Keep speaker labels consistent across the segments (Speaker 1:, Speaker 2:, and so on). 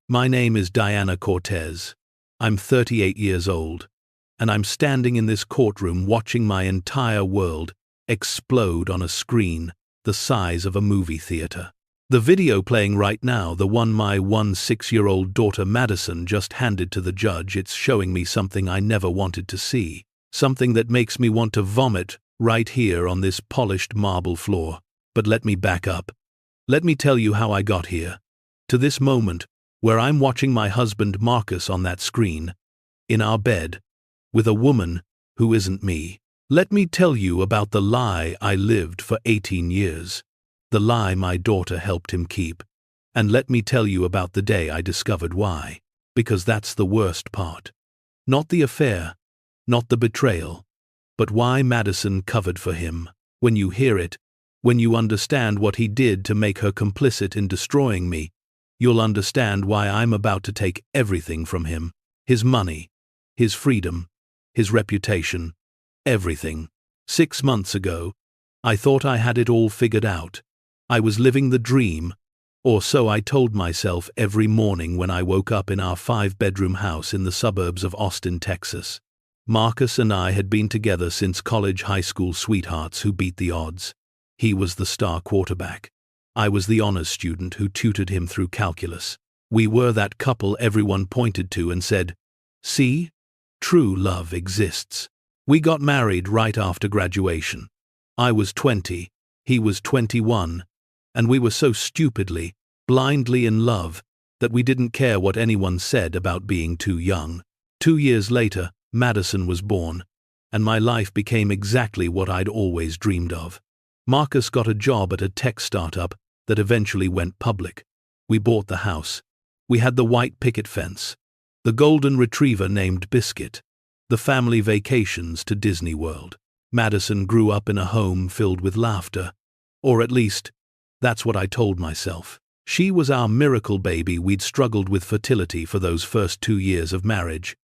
Speaker 1: My name is Diana Cortez. I'm 38 years old, and I'm standing in this courtroom watching my entire world explode on a screen the size of a movie theater. The video playing right now, the one my 6-year-old daughter Madison just handed to the judge, it's showing me something I never wanted to see, something that makes me want to vomit right here on this polished marble floor. But let me back up. Let me tell you how I got here, to this moment where I'm watching my husband Marcus on that screen, in our bed, with a woman who isn't me. Let me tell you about the lie I lived for 18 years, the lie my daughter helped him keep, and let me tell you about the day I discovered why, because that's the worst part. Not the affair, not the betrayal, but why Madison covered for him. When you hear it, when you understand what he did to make her complicit in destroying me, you'll understand why I'm about to take everything from him. His money, his freedom, his reputation, everything. 6 months ago, I thought I had it all figured out. I was living the dream, or so I told myself every morning when I woke up in our 5-bedroom house in the suburbs of Austin, Texas. Marcus and I had been together since college, high school sweethearts who beat the odds. He was the star quarterback. I was the honors student who tutored him through calculus. We were that couple everyone pointed to and said, "See, true love exists." We got married right after graduation. I was 20, he was 21, and we were so stupidly, blindly in love that we didn't care what anyone said about being too young. 2 years later, Madison was born, and my life became exactly what I'd always dreamed of. Marcus got a job at a tech startup that eventually went public. We bought the house. We had the white picket fence, the golden retriever named Biscuit, the family vacations to Disney World. Madison grew up in a home filled with laughter, or at least, that's what I told myself. She was our miracle baby. We'd struggled with fertility for those first 2 years of marriage,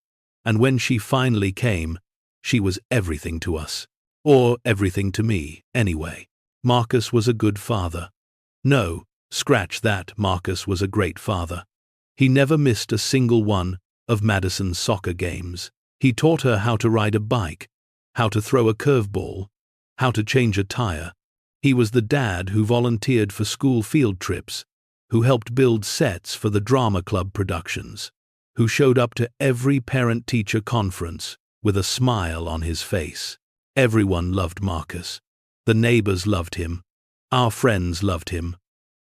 Speaker 1: and when she finally came, she was everything to us. Or everything to me, anyway. Marcus was a good father. No, scratch that, Marcus was a great father. He never missed a single one of Madison's soccer games. He taught her how to ride a bike, how to throw a curveball, how to change a tire. He was the dad who volunteered for school field trips, who helped build sets for the drama club productions, who showed up to every parent-teacher conference with a smile on his face. Everyone loved Marcus. The neighbors loved him. Our friends loved him.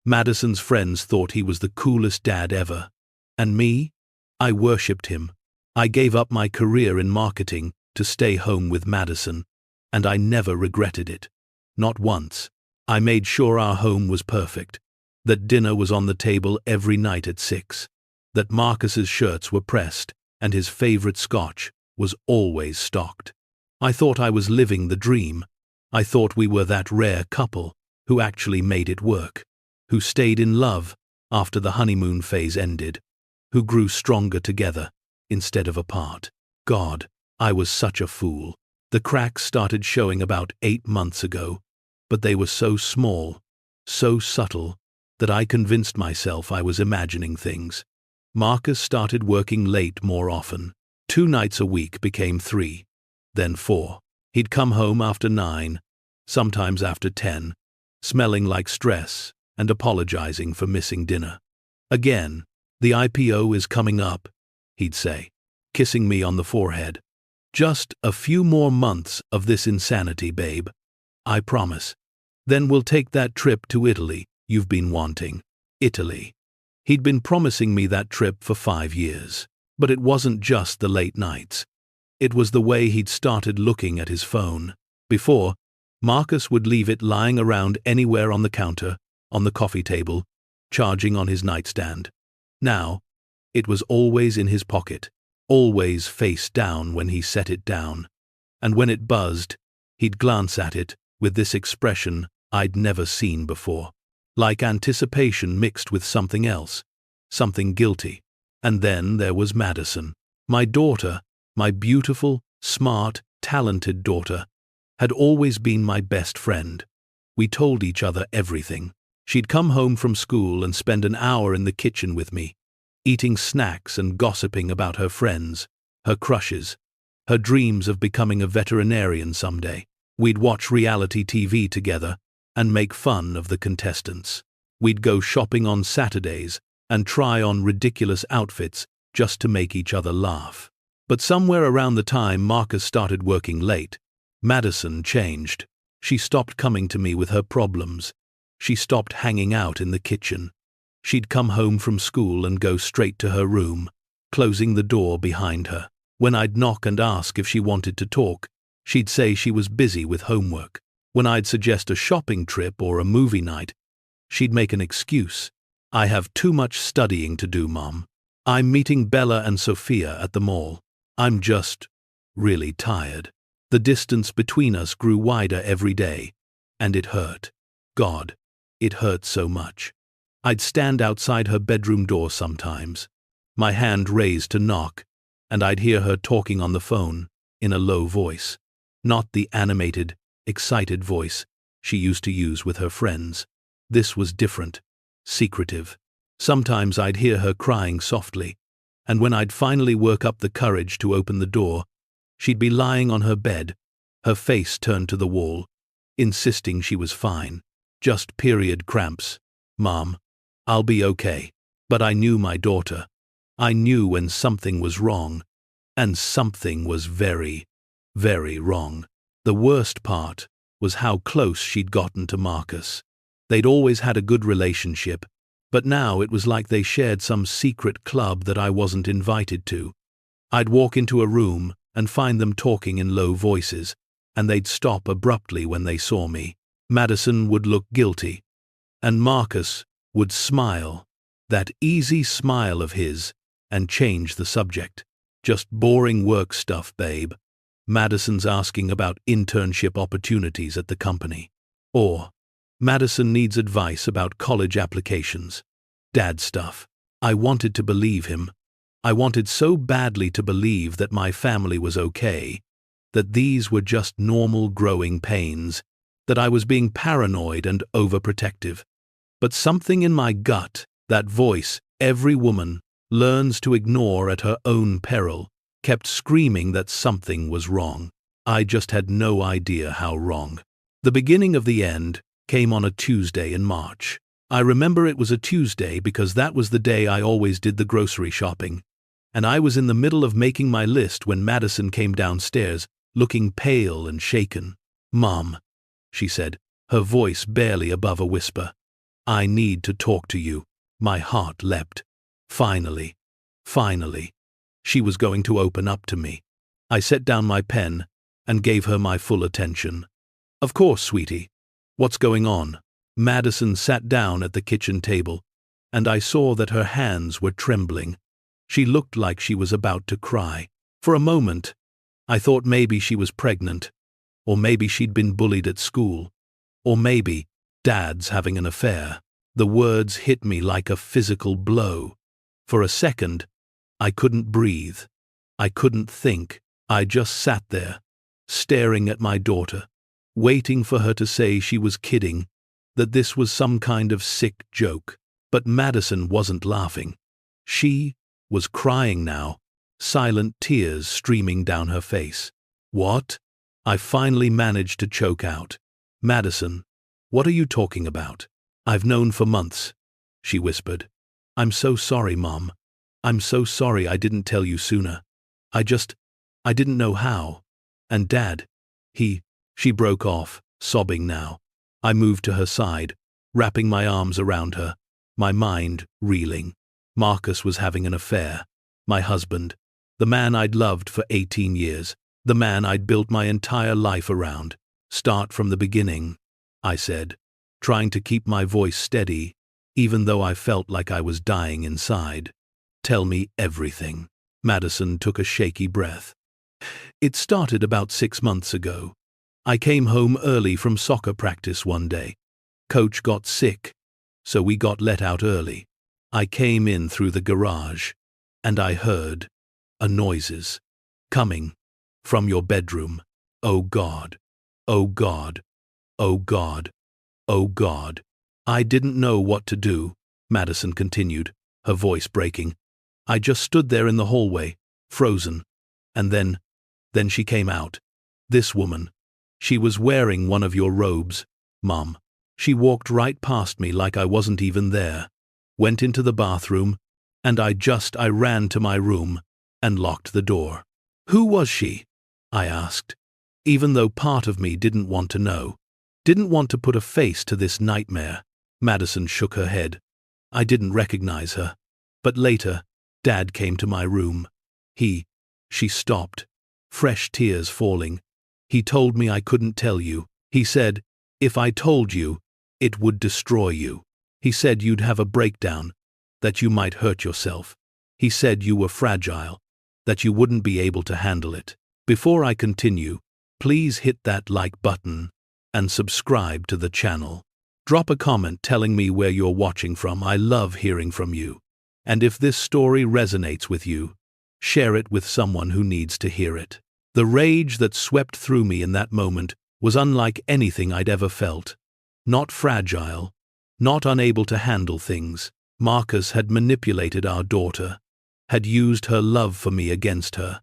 Speaker 1: Madison's friends thought he was the coolest dad ever. And me? I worshipped him. I gave up my career in marketing to stay home with Madison, and I never regretted it. Not once. I made sure our home was perfect, that dinner was on the table every night at 6, that Marcus's shirts were pressed and his favorite scotch was always stocked. I thought I was living the dream. I thought we were that rare couple who actually made it work, who stayed in love after the honeymoon phase ended, who grew stronger together instead of apart. God, I was such a fool. The cracks started showing about 8 months ago, but they were so small, so subtle, that I convinced myself I was imagining things. Marcus started working late more often. 2 nights a week became 3, then 4. He'd come home after 9, sometimes after 10, smelling like stress and apologizing for missing dinner. Again, the IPO is coming up, he'd say, kissing me on the forehead. Just a few more months of this insanity, babe. I promise. Then we'll take that trip to Italy you've been wanting. Italy. He'd been promising me that trip for 5 years. But it wasn't just the late nights. It was the way he'd started looking at his phone. Before, Marcus would leave it lying around anywhere on the counter, on the coffee table, charging on his nightstand. Now, it was always in his pocket, always face down when he set it down. And when it buzzed, he'd glance at it with this expression I'd never seen before. Like anticipation mixed with something else, something guilty. And then there was Madison. My daughter, my beautiful, smart, talented daughter, had always been my best friend. We told each other everything. She'd come home from school and spend an hour in the kitchen with me, eating snacks and gossiping about her friends, her crushes, her dreams of becoming a veterinarian someday. We'd watch reality TV together and make fun of the contestants. We'd go shopping on Saturdays and try on ridiculous outfits just to make each other laugh. But somewhere around the time Marcus started working late, Madison changed. She stopped coming to me with her problems. She stopped hanging out in the kitchen. She'd come home from school and go straight to her room, closing the door behind her. When I'd knock and ask if she wanted to talk, she'd say she was busy with homework. When I'd suggest a shopping trip or a movie night, she'd make an excuse. I have too much studying to do, Mom. I'm meeting Bella and Sophia at the mall. I'm just really tired. The distance between us grew wider every day, and it hurt. God, it hurt so much. I'd stand outside her bedroom door sometimes, my hand raised to knock, and I'd hear her talking on the phone in a low voice, not the animated, excited voice she used to use with her friends. This was different, secretive. Sometimes I'd hear her crying softly, and when I'd finally work up the courage to open the door, she'd be lying on her bed, her face turned to the wall, insisting she was fine. Just period cramps. Mom, I'll be okay. But I knew my daughter. I knew when something was wrong, and something was very, very wrong. The worst part was how close she'd gotten to Marcus. They'd always had a good relationship, but now it was like they shared some secret club that I wasn't invited to. I'd walk into a room and find them talking in low voices, and they'd stop abruptly when they saw me. Madison would look guilty, and Marcus would smile, that easy smile of his, and change the subject. Just boring work stuff, babe. Madison's asking about internship opportunities at the company. Or, Madison needs advice about college applications. Dad stuff. I wanted to believe him. I wanted so badly to believe that my family was okay, that these were just normal growing pains, that I was being paranoid and overprotective. But something in my gut, that voice every woman learns to ignore at her own peril, kept screaming that something was wrong. I just had no idea how wrong. The beginning of the end came on a Tuesday in March. I remember it was a Tuesday because that was the day I always did the grocery shopping, and I was in the middle of making my list when Madison came downstairs, looking pale and shaken. "Mom," she said, her voice barely above a whisper. "I need to talk to you." My heart leapt. Finally. Finally. She was going to open up to me. I set down my pen and gave her my full attention. "Of course, sweetie. What's going on?" Madison sat down at the kitchen table, and I saw that her hands were trembling. She looked like she was about to cry. For a moment, I thought maybe she was pregnant, or maybe she'd been bullied at school, or maybe Dad's having an affair. The words hit me like a physical blow. For a second, I couldn't breathe. I couldn't think. I just sat there, staring at my daughter, waiting for her to say she was kidding, that this was some kind of sick joke. But Madison wasn't laughing. She was crying now, silent tears streaming down her face. "What?" I finally managed to choke out. "Madison, what are you talking about?" "I've known for months," she whispered. "I'm so sorry, Mom. I'm so sorry I didn't tell you sooner. I didn't know how. And Dad, she broke off, sobbing now. I moved to her side, wrapping my arms around her, my mind reeling. Marcus was having an affair. My husband, the man I'd loved for 18 years, the man I'd built my entire life around. "Start from the beginning," I said, trying to keep my voice steady, even though I felt like I was dying inside. "Tell me everything." Madison took a shaky breath. "It started about 6 months ago. I came home early from soccer practice one day. Coach got sick, so we got let out early. I came in through the garage, and I heard noises coming from your bedroom. Oh God, oh God, oh God, oh God." I didn't know what to do, Madison continued, her voice breaking. I just stood there in the hallway, frozen. And then she came out. This woman. She was wearing one of your robes, Mom. She walked right past me like I wasn't even there, went into the bathroom, and I ran to my room and locked the door. Who was she? I asked, even though part of me didn't want to know, didn't want to put a face to this nightmare. Madison shook her head. I didn't recognize her. But later, Dad came to my room. She stopped, fresh tears falling. He told me I couldn't tell you. He said, if I told you, it would destroy you. He said you'd have a breakdown, that you might hurt yourself. He said you were fragile, that you wouldn't be able to handle it. Before I continue, please hit that like button and subscribe to the channel. Drop a comment telling me where you're watching from. I love hearing from you. And if this story resonates with you, share it with someone who needs to hear it. The rage that swept through me in that moment was unlike anything I'd ever felt. Not fragile, not unable to handle things. Marcus had manipulated our daughter, had used her love for me against her,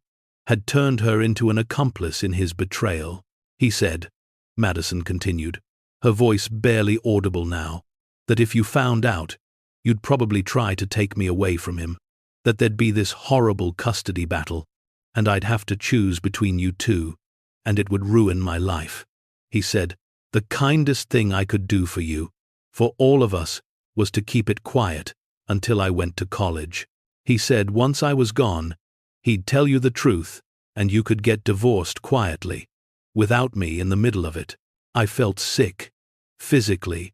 Speaker 1: had turned her into an accomplice in his betrayal. He said, Madison continued, her voice barely audible now, that if you found out, you'd probably try to take me away from him, that there'd be this horrible custody battle, and I'd have to choose between you two, and it would ruin my life. He said, the kindest thing I could do for you, for all of us, was to keep it quiet until I went to college. He said once I was gone, he'd tell you the truth, and you could get divorced quietly, without me in the middle of it. I felt sick, physically,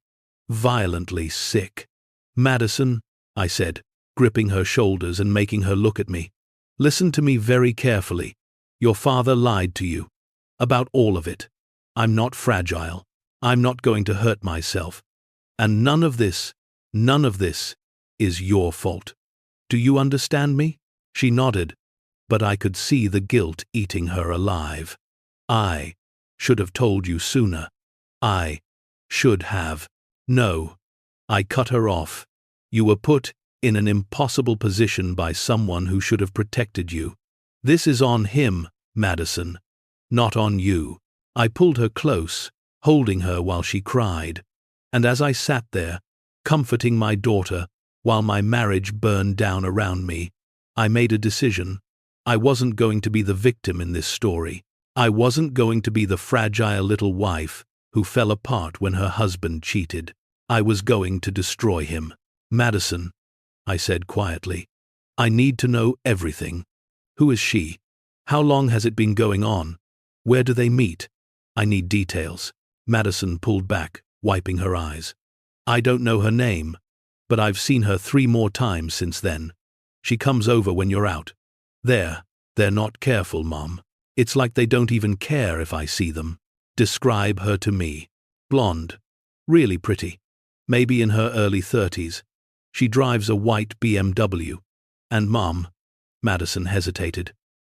Speaker 1: violently sick. Madison, I said, gripping her shoulders and making her look at me. Listen to me very carefully. Your father lied to you. About all of it. I'm not fragile. I'm not going to hurt myself. And none of this is your fault. Do you understand me? She nodded, but I could see the guilt eating her alive. I should have told you sooner. I should have. No. I cut her off. You were put in an impossible position by someone who should have protected you. This is on him, Madison, not on you. I pulled her close, holding her while she cried. And as I sat there, comforting my daughter, while my marriage burned down around me, I made a decision. I wasn't going to be the victim in this story. I wasn't going to be the fragile little wife who fell apart when her husband cheated. I was going to destroy him. Madison, I said quietly, I need to know everything. Who is she? How long has it been going on? Where do they meet? I need details. Madison pulled back, wiping her eyes. I don't know her name, but I've seen her 3 more times since then. She comes over when you're out. They're not careful, Mom. It's like they don't even care if I see them. Describe her to me. Blonde. Really pretty. Maybe in her early 30s. She drives a white BMW. And Mom, Madison hesitated.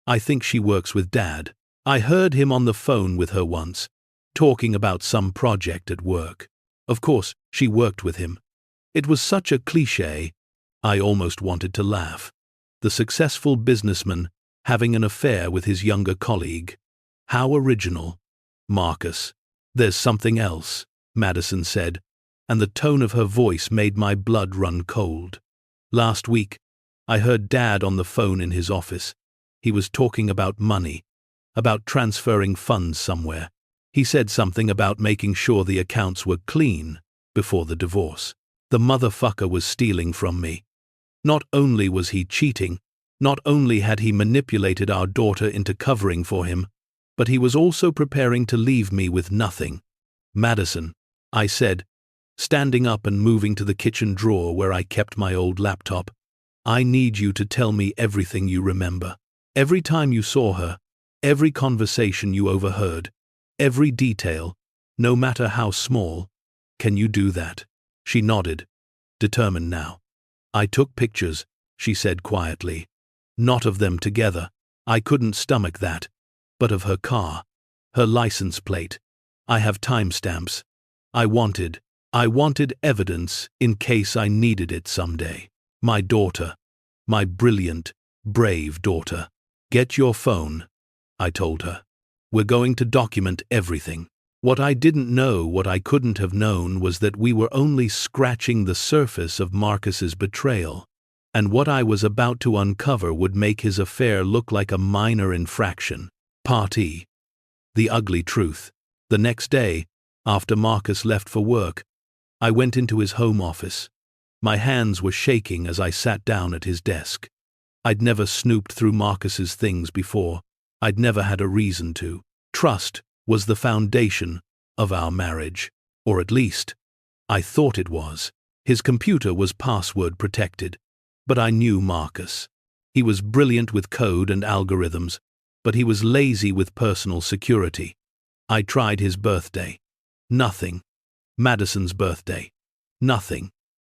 Speaker 1: I think she works with Dad. I heard him on the phone with her once, talking about some project at work. Of course, she worked with him. It was such a cliché, I almost wanted to laugh. The successful businessman having an affair with his younger colleague. How original. Marcus. There's something else, Madison said, and the tone of her voice made my blood run cold. Last week, I heard Dad on the phone in his office. He was talking about money, about transferring funds somewhere. He said something about making sure the accounts were clean before the divorce. The motherfucker was stealing from me. Not only was he cheating, not only had he manipulated our daughter into covering for him, but he was also preparing to leave me with nothing. Madison, I said, standing up and moving to the kitchen drawer where I kept my old laptop, I need you to tell me everything you remember. Every time you saw her, every conversation you overheard, every detail, no matter how small. Can you do that? She nodded, determined now. I took pictures, she said quietly. Not of them together. I couldn't stomach that. But of her car, her license plate. I have timestamps. I wanted evidence in case I needed it someday. My daughter. My brilliant, brave daughter. Get your phone, I told her. We're going to document everything. What I didn't know, what I couldn't have known, was that we were only scratching the surface of Marcus's betrayal, and what I was about to uncover would make his affair look like a minor infraction. Part E. The ugly truth. The next day, after Marcus left for work, I went into his home office. My hands were shaking as I sat down at his desk. I'd never snooped through Marcus's things before. I'd never had a reason to. Trust was the foundation of our marriage, or at least, I thought it was. His computer was password protected, but I knew Marcus. He was brilliant with code and algorithms, but he was lazy with personal security. I tried his birthday. Nothing. Madison's birthday. Nothing.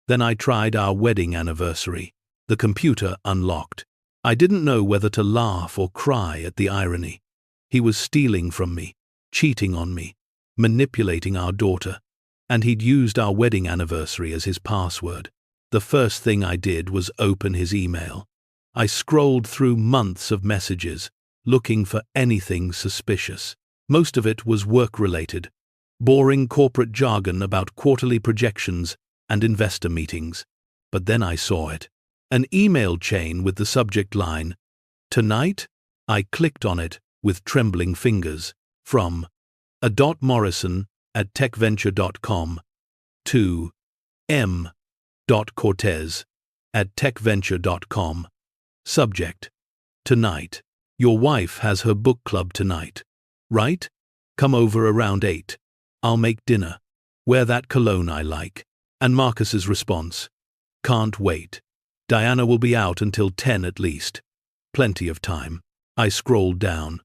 Speaker 1: Then I tried our wedding anniversary. The computer unlocked. I didn't know whether to laugh or cry at the irony. He was stealing from me, cheating on me, manipulating our daughter, and he'd used our wedding anniversary as his password. The first thing I did was open his email. I scrolled through months of messages, looking for anything suspicious. Most of it was work-related, boring corporate jargon about quarterly projections and investor meetings. But then I saw it. An email chain with the subject line, "Tonight?" I clicked on it with trembling fingers. From a.morrison@techventure.com to m.cortez@techventure.com. Subject: Tonight. Your wife has her book club tonight, right? Come over around 8. I'll make dinner. Wear that cologne I like. And Marcus's response: Can't wait. Diana will be out until 10 at least. Plenty of time. I scrolled down.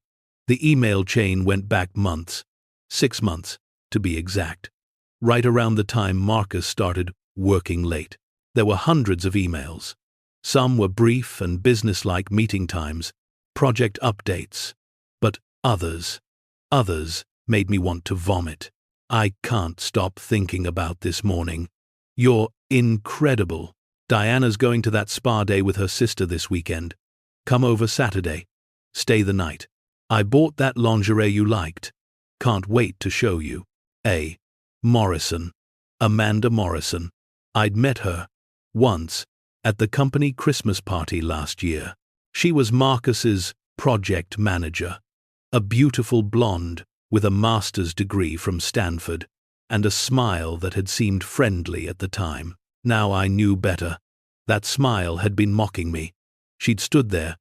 Speaker 1: The email chain went back months. 6 months, to be exact. Right around the time Marcus started working late. There were hundreds of emails. Some were brief and businesslike meeting times, project updates. But others made me want to vomit. I can't stop thinking about this morning. You're incredible. Diana's going to that spa day with her sister this weekend. Come over Saturday. Stay the night. I bought that lingerie you liked. Can't wait to show you. A. Morrison. Amanda Morrison. I'd met her once at the company Christmas party last year. She was Marcus's project manager. A beautiful blonde with a master's degree from Stanford and a smile that had seemed friendly at the time. Now I knew better. That smile had been mocking me. She'd stood there,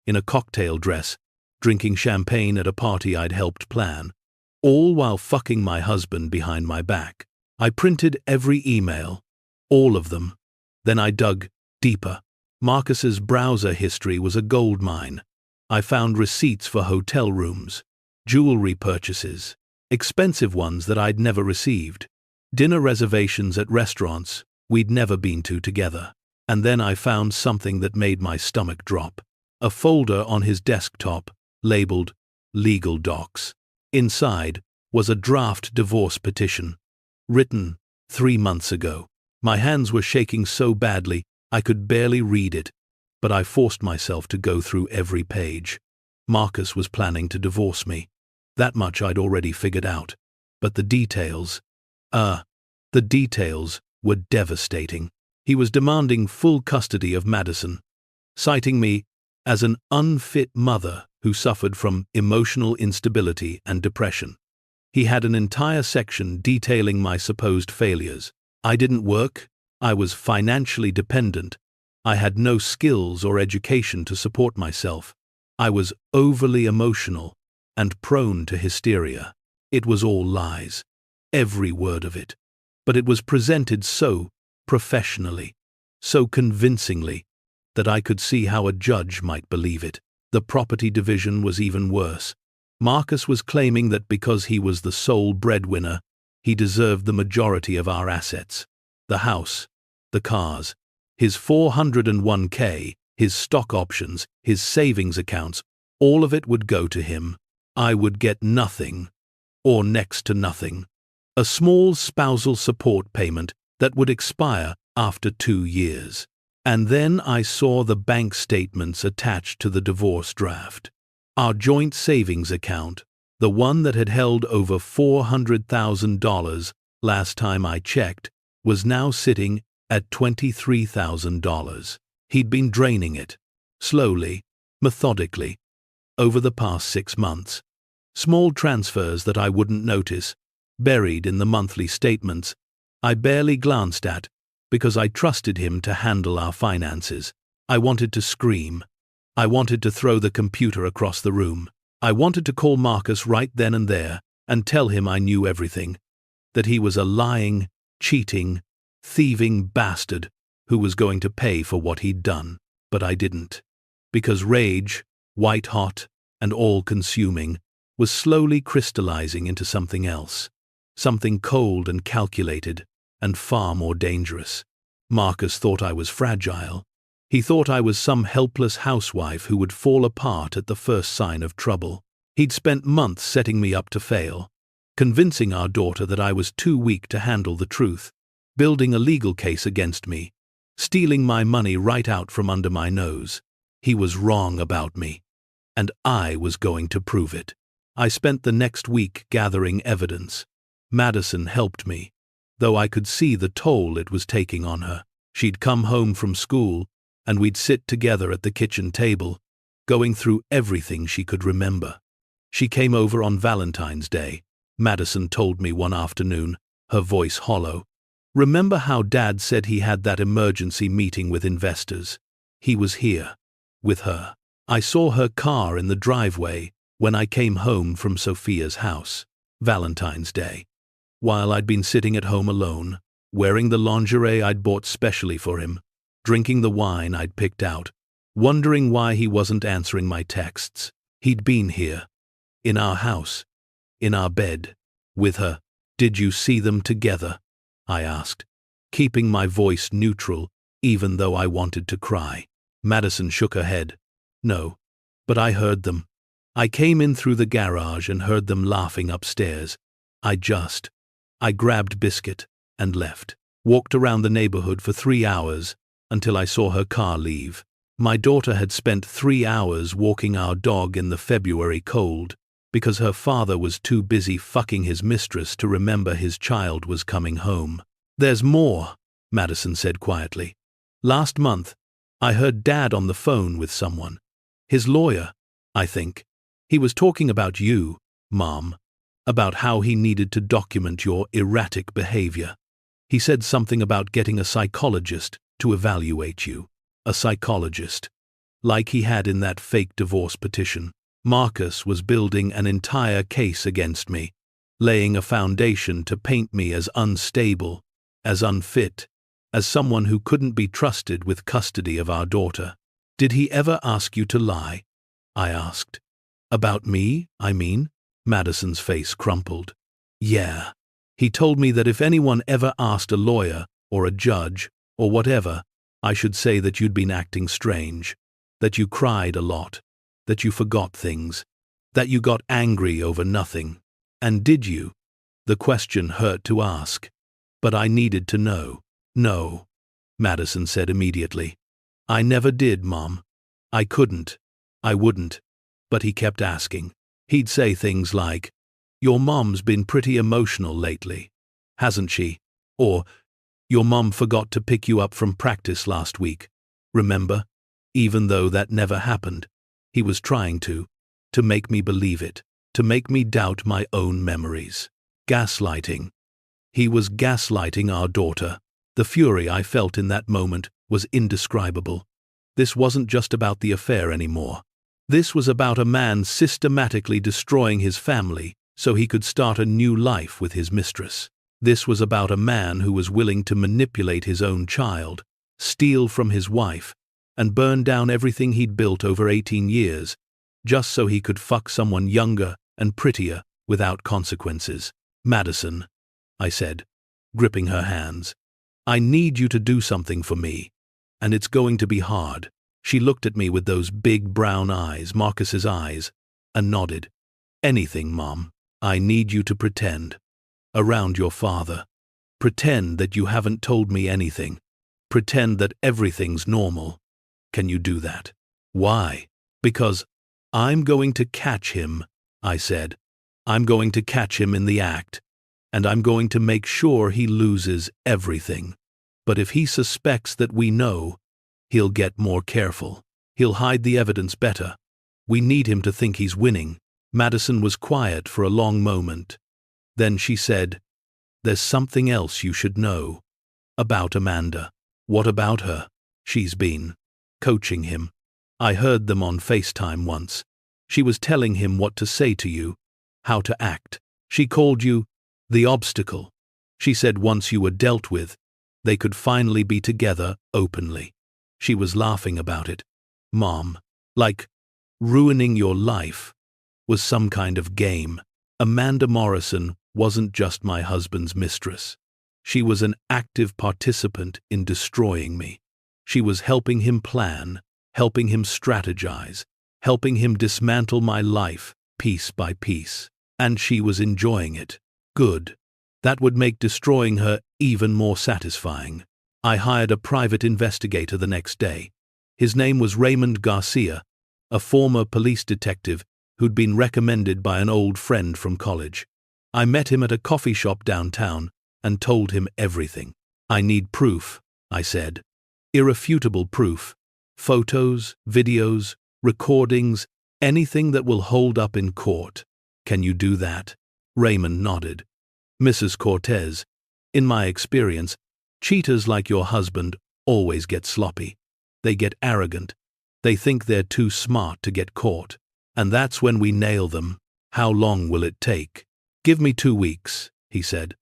Speaker 1: in a cocktail dress, drinking champagne at a party I'd helped plan, all while fucking my husband behind my back. I printed every email, all of them. Then I dug deeper. Marcus's browser history was a goldmine. I found receipts for hotel rooms, jewelry purchases, expensive ones that I'd never received, dinner reservations at restaurants we'd never been to together. And then I found something that made my stomach drop. A folder on his desktop labeled Legal Docs. Inside was a draft divorce petition, written 3 months ago. My hands were shaking so badly I could barely read it, but I forced myself to go through every page. Marcus was planning to divorce me. That much I'd already figured out. But the details were devastating. He was demanding full custody of Madison, citing me as an unfit mother who suffered from emotional instability and depression. He had an entire section detailing my supposed failures. I didn't work. I was financially dependent. I had no skills or education to support myself. I was overly emotional and prone to hysteria. It was all lies. Every word of it. But it was presented so professionally, so convincingly, that I could see how a judge might believe it. The property division was even worse. Marcus was claiming that because he was the sole breadwinner, he deserved the majority of our assets. The house, the cars, his 401k, his stock options, his savings accounts, all of it would go to him. I would get nothing, or next to nothing. A small spousal support payment that would expire after 2 years. And then I saw the bank statements attached to the divorce draft. Our joint savings account, the one that had held over $400,000 last time I checked, was now sitting at $23,000. He'd been draining it, slowly, methodically, over the past 6 months. Small transfers that I wouldn't notice, buried in the monthly statements, I barely glanced at, because I trusted him to handle our finances. I wanted to scream. I wanted to throw the computer across the room. I wanted to call Marcus right then and there and tell him I knew everything, that he was a lying, cheating, thieving bastard who was going to pay for what he'd done. But I didn't, because rage, white-hot and all-consuming, was slowly crystallizing into something else, something cold and calculated, and far more dangerous. Marcus thought I was fragile. He thought I was some helpless housewife who would fall apart at the first sign of trouble. He'd spent months setting me up to fail, convincing our daughter that I was too weak to handle the truth, building a legal case against me, stealing my money right out from under my nose. He was wrong about me, and I was going to prove it. I spent the next week gathering evidence. Madison helped me, though I could see the toll it was taking on her. She'd come home from school, and we'd sit together at the kitchen table, going through everything she could remember. She came over on Valentine's Day, Madison told me one afternoon, her voice hollow. Remember how Dad said he had that emergency meeting with investors? He was here, with her. I saw her car in the driveway when I came home from Sophia's house, Valentine's Day. While I'd been sitting at home alone, wearing the lingerie I'd bought specially for him, drinking the wine I'd picked out, wondering why he wasn't answering my texts. He'd been here, in our house, in our bed, with her. Did you see them together? I asked, keeping my voice neutral, even though I wanted to cry. Madison shook her head. No, but I heard them. I came in through the garage and heard them laughing upstairs. I grabbed Biscuit and left. Walked around the neighborhood for 3 hours until I saw her car leave. My daughter had spent 3 hours walking our dog in the February cold because her father was too busy fucking his mistress to remember his child was coming home. There's more, Madison said quietly. Last month, I heard Dad on the phone with someone. His lawyer, I think. He was talking about you, Mom, about how he needed to document your erratic behavior. He said something about getting a psychologist to evaluate you. A psychologist. Like he had in that fake divorce petition. Marcus was building an entire case against me, laying a foundation to paint me as unstable, as unfit, as someone who couldn't be trusted with custody of our daughter. Did he ever ask you to lie? I asked. About me, I mean? Madison's face crumpled. Yeah. He told me that if anyone ever asked a lawyer, or a judge, or whatever, I should say that you'd been acting strange, that you cried a lot, that you forgot things, that you got angry over nothing. And did you? The question hurt to ask, but I needed to know. No, Madison said immediately. I never did, Mom. I couldn't. I wouldn't. But he kept asking. He'd say things like, "Your mom's been pretty emotional lately, hasn't she?" Or, "Your mom forgot to pick you up from practice last week. Remember?" Even though that never happened, he was trying to make me believe it, to make me doubt my own memories. Gaslighting. He was gaslighting our daughter. The fury I felt in that moment was indescribable. This wasn't just about the affair anymore. This was about a man systematically destroying his family so he could start a new life with his mistress. This was about a man who was willing to manipulate his own child, steal from his wife, and burn down everything he'd built over 18 years, just so he could fuck someone younger and prettier without consequences. Madison, I said, gripping her hands, I need you to do something for me, and it's going to be hard. She looked at me with those big brown eyes, Marcus's eyes, and nodded. Anything, Mom. I need you to pretend. Around your father. Pretend that you haven't told me anything. Pretend that everything's normal. Can you do that? Why? Because I'm going to catch him, I said. I'm going to catch him in the act, and I'm going to make sure he loses everything. But if he suspects that we know, he'll get more careful. He'll hide the evidence better. We need him to think he's winning. Madison was quiet for a long moment. Then she said, "There's something else you should know. About Amanda." "What about her?" "She's been coaching him. I heard them on FaceTime once. She was telling him what to say to you, how to act. She called you the obstacle. She said once you were dealt with, they could finally be together openly. She was laughing about it. Mom, like ruining your life was some kind of game. Amanda Morrison wasn't just my husband's mistress. She was an active participant in destroying me. She was helping him plan, helping him strategize, helping him dismantle my life piece by piece. And she was enjoying it. Good. That would make destroying her even more satisfying. I hired a private investigator the next day. His name was Raymond Garcia, a former police detective who'd been recommended by an old friend from college. I met him at a coffee shop downtown and told him everything. "I need proof," I said. "Irrefutable proof. Photos, videos, recordings, anything that will hold up in court. Can you do that?" Raymond nodded. "Mrs. Cortez, in my experience, cheaters like your husband always get sloppy. They get arrogant. They think they're too smart to get caught. And that's when we nail them. How long will it take?" "Give me 2 weeks," he said.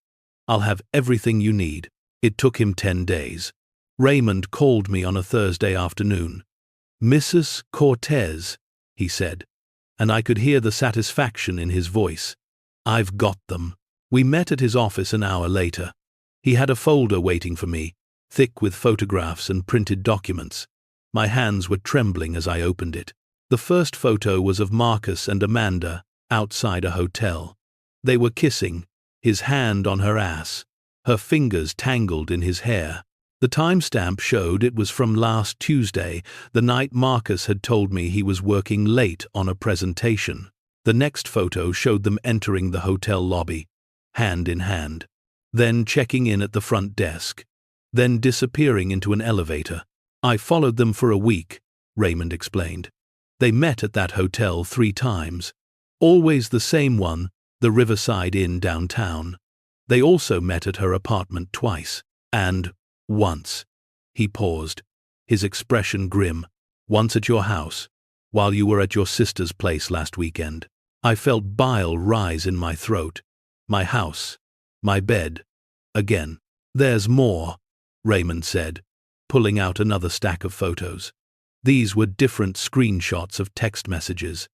Speaker 1: "I'll have everything you need." It took him 10 days. Raymond called me on a Thursday afternoon. "Mrs. Cortez," he said, and I could hear the satisfaction in his voice. "I've got them." We met at his office an hour later. He had a folder waiting for me, thick with photographs and printed documents. My hands were trembling as I opened it. The first photo was of Marcus and Amanda outside a hotel. They were kissing, his hand on her ass, her fingers tangled in his hair. The timestamp showed it was from last Tuesday, the night Marcus had told me he was working late on a presentation. The next photo showed them entering the hotel lobby, hand in hand, then checking in at the front desk, then disappearing into an elevator. "I followed them for a week," Raymond explained. "They met at that hotel 3 times. Always the same one, the Riverside Inn downtown. They also met at her apartment twice. And once." He paused, his expression grim. "Once at your house, while you were at your sister's place last weekend." I felt bile rise in my throat. My house, my bed, again. "There's more," Raymond said, pulling out another stack of photos. These were different screenshots of text messages,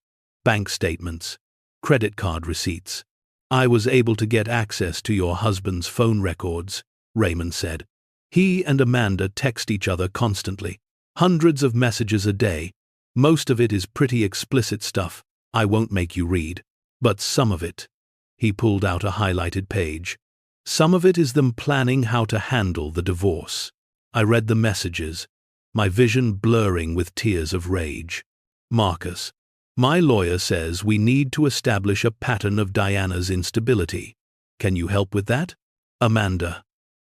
Speaker 1: bank statements, credit card receipts. "I was able to get access to your husband's phone records," Raymond said. "He and Amanda text each other constantly, hundreds of messages a day. Most of it is pretty explicit stuff I won't make you read. But some of it," he pulled out a highlighted page, "some of it is them planning how to handle the divorce." I read the messages, my vision blurring with tears of rage. "Marcus, my lawyer says we need to establish a pattern of Diana's instability. Can you help with that?" Amanda,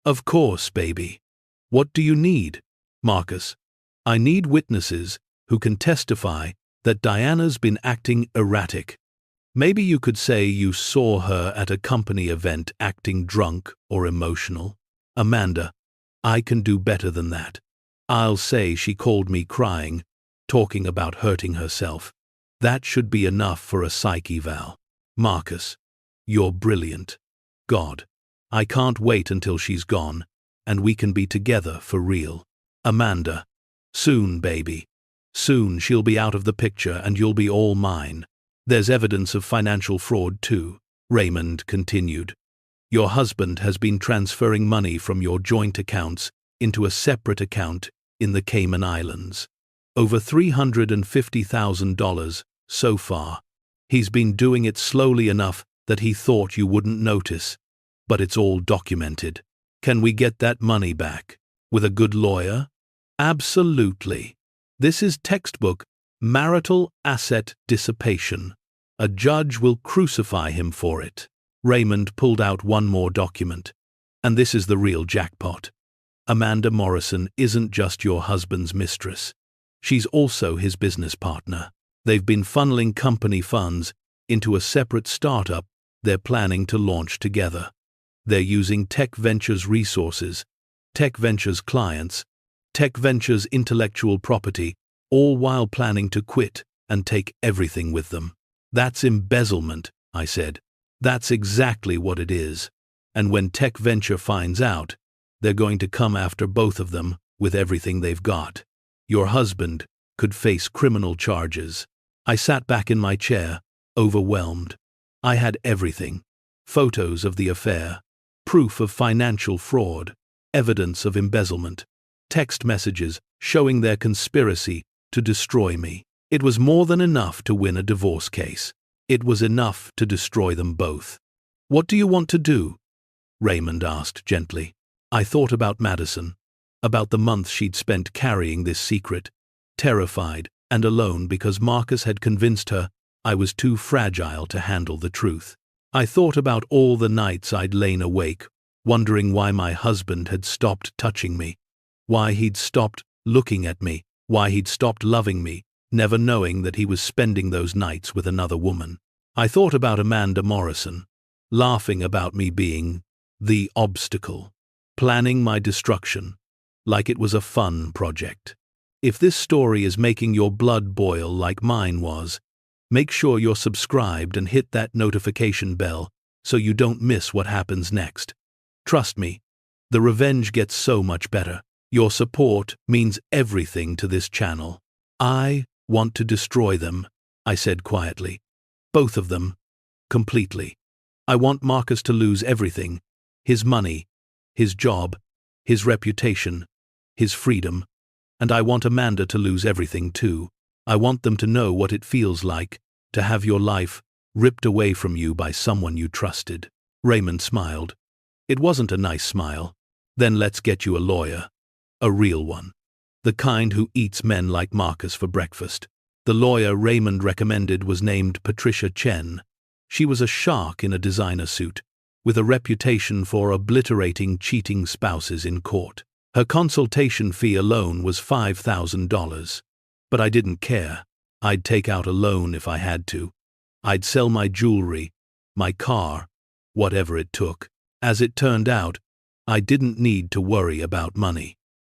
Speaker 1: "Of course, baby. What do you need?" Marcus, "I need witnesses who can testify that Diana's been acting erratic. Maybe you could say you saw her at a company event acting drunk or emotional." Amanda, "I can do better than that. I'll say she called me crying, talking about hurting herself. That should be enough for a psych eval." Marcus, "You're brilliant. God, I can't wait until she's gone, and we can be together for real." Amanda, "Soon, baby. Soon she'll be out of the picture and you'll be all mine. There's evidence of financial fraud too," Raymond continued. "Your husband has been transferring money from your joint accounts into a separate account in the Cayman Islands. Over $350,000 so far. He's been doing it slowly enough that he thought you wouldn't notice, but it's all documented. Can we get that money back?" With a good lawyer? Absolutely. This is textbook marital asset dissipation. A judge will crucify him for it. Raymond pulled out one more document. And this is the real jackpot. Amanda Morrison isn't just your husband's mistress. She's also his business partner. They've been funneling company funds into a separate startup they're planning to launch together. They're using Tech Ventures resources, Tech Ventures clients, Tech Ventures intellectual property, all while planning to quit and take everything with them. That's embezzlement, I said. That's exactly what it is. And when Tech Venture finds out, they're going to come after both of them with everything they've got. Your husband could face criminal charges. I sat back in my chair, overwhelmed. I had everything. Photos of the affair, proof of financial fraud, evidence of embezzlement, text messages showing their conspiracy to destroy me. It was more than enough to win a divorce case. It was enough to destroy them both. What do you want to do? Raymond asked gently. I thought about Madison, about the months she'd spent carrying this secret, terrified and alone because Marcus had convinced her I was too fragile to handle the truth. I thought about all the nights I'd lain awake, wondering why my husband had stopped touching me, why he'd stopped looking at me, why he'd stopped loving me, never knowing that he was spending those nights with another woman. I thought about Amanda Morrison, laughing about me being the obstacle, planning my destruction, like it was a fun project. If this story is making your blood boil like mine was, make sure you're subscribed and hit that notification bell so you don't miss what happens next. Trust me, the revenge gets so much better. Your support means everything to this channel. I want to destroy them, I said quietly. Both of them. Completely. I want Marcus to lose everything. His money, his job, his reputation, his freedom. And I want Amanda to lose everything too. I want them to know what it feels like to have your life ripped away from you by someone you trusted. Raymond smiled. It wasn't a nice smile. Then let's get you a lawyer. A real one. The kind who eats men like Marcus for breakfast. The lawyer Raymond recommended was named Patricia Chen. She was a shark in a designer suit, with a reputation for obliterating cheating spouses in court. Her consultation fee alone was $5,000. But I didn't care. I'd take out a loan if I had to. I'd sell my jewelry, my car, whatever it took. As it turned out, I didn't need to worry about money.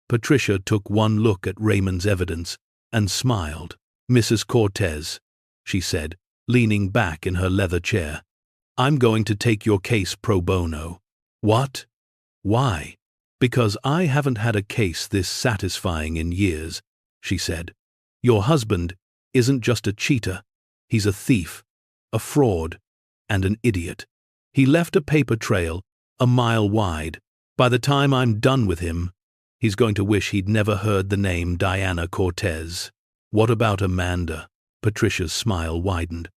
Speaker 1: Patricia took one look at Raymond's evidence and smiled. Mrs. Cortez, she said, leaning back in her leather chair, I'm going to take your case pro bono. What? Why? Because I haven't had a case this satisfying in years, she said. Your husband isn't just a cheater. He's a thief, a fraud, and an idiot. He left a paper trail a mile wide. By the time I'm done with him, he's going to wish he'd never heard the name Diana Cortez. What about Amanda? Patricia's smile widened.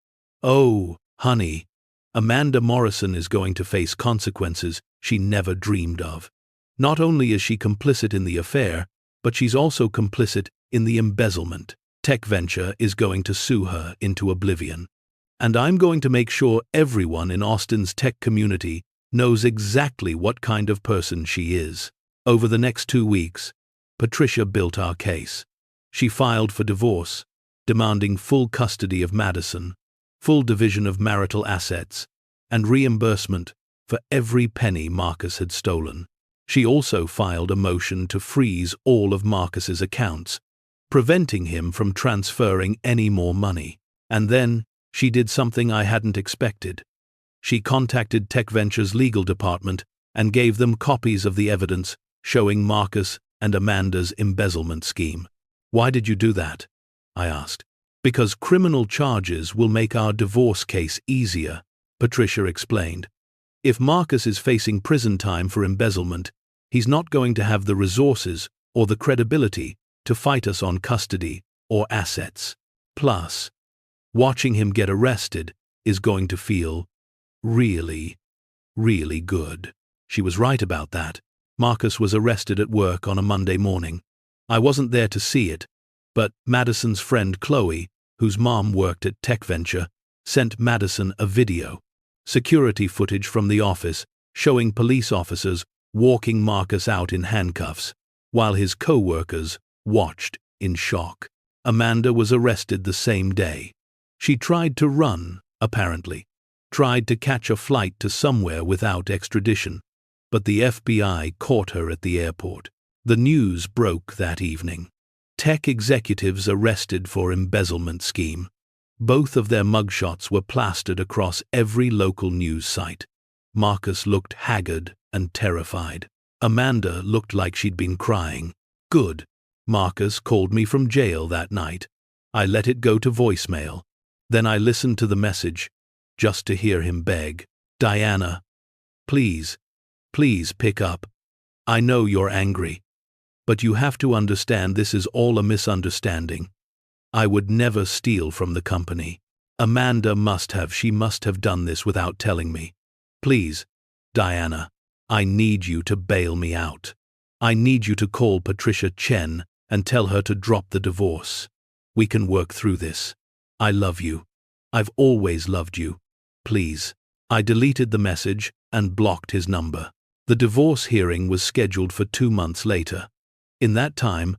Speaker 1: Oh, honey, Amanda Morrison is going to face consequences she never dreamed of. Not only is she complicit in the affair, but she's also complicit in the embezzlement. Tech Venture is going to sue her into oblivion. And I'm going to make sure everyone in Austin's tech community knows exactly what kind of person she is. Over the next 2 weeks, Patricia built our case. She filed for divorce, demanding full custody of Madison, full division of marital assets, and reimbursement for every penny Marcus had stolen. She also filed a motion to freeze all of Marcus's accounts, preventing him from transferring any more money. And then she did something I hadn't expected. She contacted Tech Venture's legal department and gave them copies of the evidence showing Marcus and Amanda's embezzlement scheme. Why did you do that? I asked. Because criminal charges will make our divorce case easier, Patricia explained. If Marcus is facing prison time for embezzlement, he's not going to have the resources or the credibility to fight us on custody or assets. Plus, watching him get arrested is going to feel really, really good. She was right about that. Marcus was arrested at work on a Monday morning. I wasn't there to see it, but Madison's friend Chloe, whose mom worked at Tech Venture, sent Madison a video, security footage from the office showing police officers walking Marcus out in handcuffs, while his co-workers watched in shock. Amanda was arrested the same day. She tried to run, apparently, tried to catch a flight to somewhere without extradition, but the FBI caught her at the airport. The news broke that evening. Tech executives arrested for embezzlement scheme. Both of their mugshots were plastered across every local news site. Marcus looked haggard and terrified. Amanda looked like she'd been crying. Good. Marcus called me from jail that night. I let it go to voicemail. Then I listened to the message, just to hear him beg, "Diana, please, please pick up. I know you're angry, but you have to understand this is all a misunderstanding. I would never steal from the company. Amanda must have done this without telling me. Please, Diana, I need you to bail me out. I need you to call Patricia Chen and tell her to drop the divorce. We can work through this. I love you. I've always loved you. Please." I deleted the message and blocked his number. The divorce hearing was scheduled for 2 months later. In that time,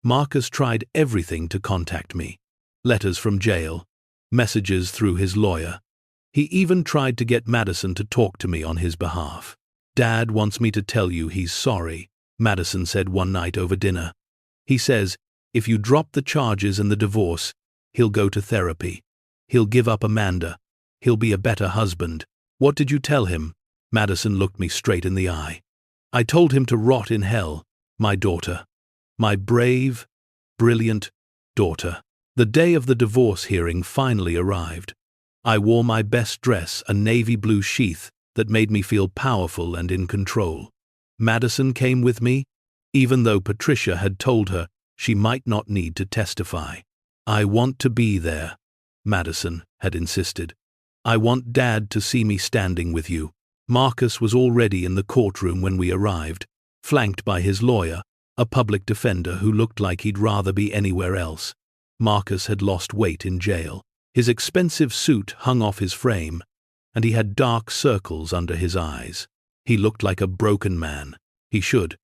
Speaker 1: Marcus tried everything to contact me. Letters from jail, messages through his lawyer. He even tried to get Madison to talk to me on his behalf. "Dad wants me to tell you he's sorry," Madison said one night over dinner. "He says, if you drop the charges and the divorce, he'll go to therapy. He'll give up Amanda. He'll be a better husband." "What did you tell him?" Madison looked me straight in the eye. "I told him to rot in hell, my daughter. My brave, brilliant daughter." The day of the divorce hearing finally arrived. I wore my best dress, a navy blue sheath that made me feel powerful and in control. Madison came with me, even though Patricia had told her she might not need to testify. "I want to be there," Madison had insisted. "I want Dad to see me standing with you." Marcus was already in the courtroom when we arrived, flanked by his lawyer, a public defender who looked like he'd rather be anywhere else. Marcus had lost weight in jail. His expensive suit hung off his frame, and he had dark circles under his eyes. He looked like a broken man. He should,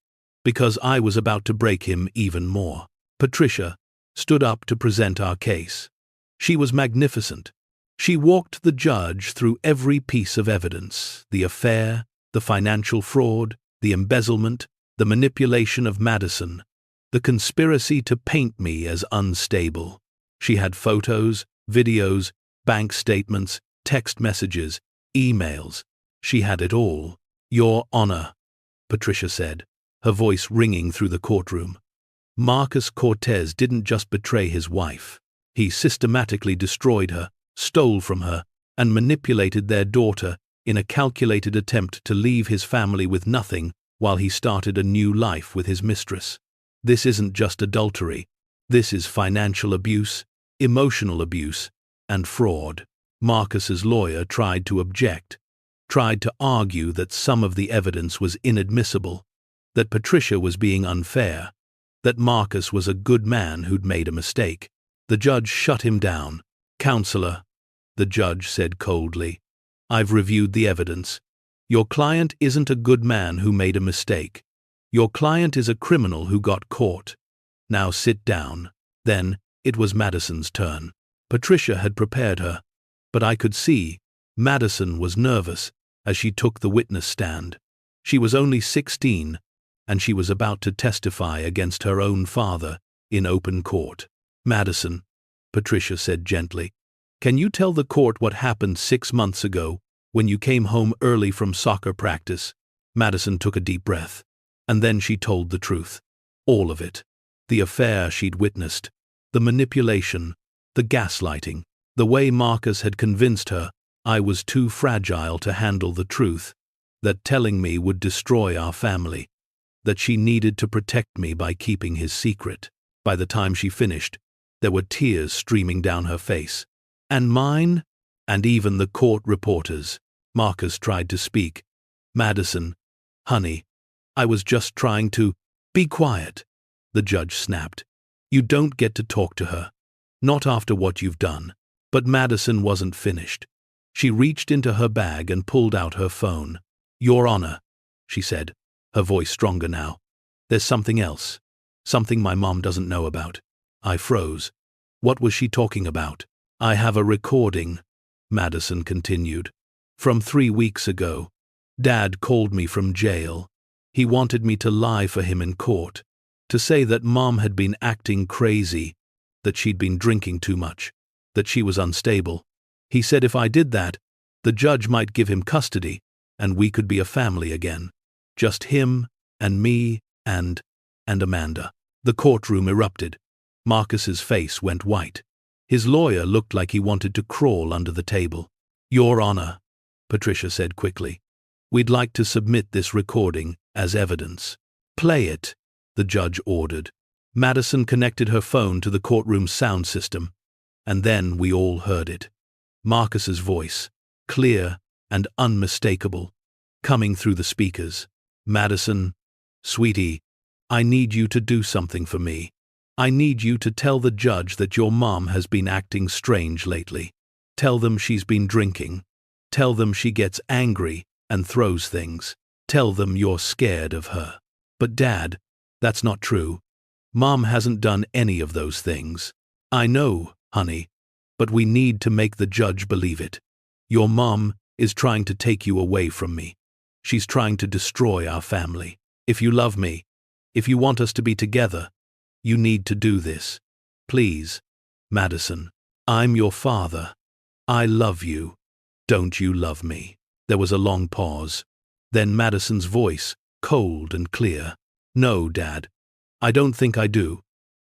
Speaker 1: because I was about to break him even more. Patricia stood up to present our case. She was magnificent. She walked the judge through every piece of evidence: the affair, the financial fraud, the embezzlement, the manipulation of Madison, the conspiracy to paint me as unstable. She had photos, videos, bank statements, text messages, emails. She had it all. "Your Honor," Patricia said, her voice ringing through the courtroom. "Marcus Cortez didn't just betray his wife. He systematically destroyed her, stole from her, and manipulated their daughter in a calculated attempt to leave his family with nothing while he started a new life with his mistress. This isn't just adultery. This is financial abuse, emotional abuse, and fraud." Marcus's lawyer tried to object, tried to argue that some of the evidence was inadmissible, that Patricia was being unfair, that Marcus was a good man who'd made a mistake. The judge shut him down. "Counselor," the judge said coldly, "I've reviewed the evidence. Your client isn't a good man who made a mistake. Your client is a criminal who got caught. Now sit down." Then it was Madison's turn. Patricia had prepared her, but I could see Madison was nervous as she took the witness stand. She was only 16, and she was about to testify against her own father in open court. "Madison," Patricia said gently, "can you tell the court what happened 6 months ago when you came home early from soccer practice?" Madison took a deep breath, and then she told the truth. All of it. The affair she'd witnessed, the manipulation, the gaslighting, the way Marcus had convinced her I was too fragile to handle the truth, that telling me would destroy our family, that she needed to protect me by keeping his secret. By the time she finished, there were tears streaming down her face. "And mine?" "And even the court reporters." Marcus tried to speak. "Madison, honey, I was just trying to— Be quiet, the judge snapped. You don't get to talk to her. Not after what you've done. But Madison wasn't finished. She reached into her bag and pulled out her phone. Your Honor, she said, her voice stronger now. There's something else. Something my mom doesn't know about. I froze. What was she talking about? I have a recording, Madison continued. From 3 weeks ago. Dad called me from jail. He wanted me to lie for him in court. To say that Mom had been acting crazy, that she'd been drinking too much, that she was unstable. He said if I did that, the judge might give him custody, and we could be a family again. Just him, and me, and Amanda. The courtroom erupted. Marcus's face went white. His lawyer looked like he wanted to crawl under the table. Your Honor, Patricia said quickly. We'd like to submit this recording as evidence. Play it, the judge ordered. Madison connected her phone to the courtroom's sound system, and then we all heard it. Marcus's voice, clear and unmistakable, coming through the speakers. Madison, sweetie, I need you to do something for me. I need you to tell the judge that your mom has been acting strange lately. Tell them she's been drinking. Tell them she gets angry and throws things. Tell them you're scared of her. But Dad, that's not true. Mom hasn't done any of those things. I know, honey, but we need to make the judge believe it. Your mom is trying to take you away from me. She's trying to destroy our family. If you love me, if you want us to be together, you need to do this. Please, Madison, I'm your father. I love you. Don't you love me? There was a long pause. Then Madison's voice, cold and clear. No, Dad. I don't think I do.